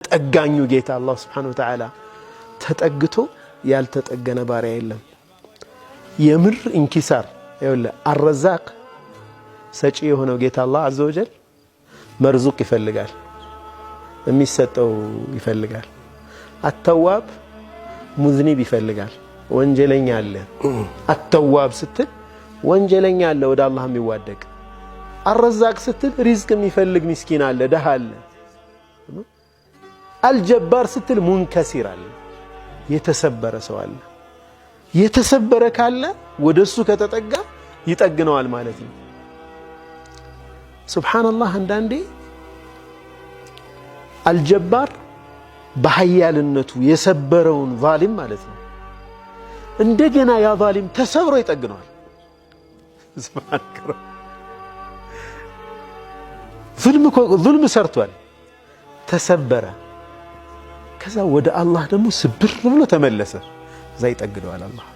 ጠጋኙ ጌታ አላህ Subhanahu Wa Ta'ala ተጠግቶ ያልተጠገነ ባሪያ የለም የምር እንኪሳር ይኸውልህ አርዛቅ ሰጪ የሆነው ጌታ አላህ Azza wa Jal መርዙቅ ይፈልጋል የሚሰጠው ይፈልጋል አተዋብ ሙዝኒብ ይፈልጋል ወንጀለኛ አለ አተዋብ ስትል ወንጀለኛ አለ ወደ አላህ የሚዋደቅ አርዛቅ ስትል ሪዝቅ የሚፈልግ ምስኪን አለ ደሃ አለ አልጀባር ስትል ሙንከሲር አለ የተሰበረ ሰው አለ የተሰበረ ካለ ወደሱ ከተጠጋ ይጠግነዋል ማለት ነው ሱብሃንአላህ አንዳንዴ አልጀባር በኃያልነቱ የሰበረውን ዛሊም ማለት ነው እንደገና ያ ዛሊም ተሰብሮ ይጠግነዋል ሱብሃንአላህ ዙልም ሰርቷል ተሰበረ ከዛ ወደ አላህ ደግሞ ስብር ብሎ ተመለሰ እዛ ይጠግነዋል አላህ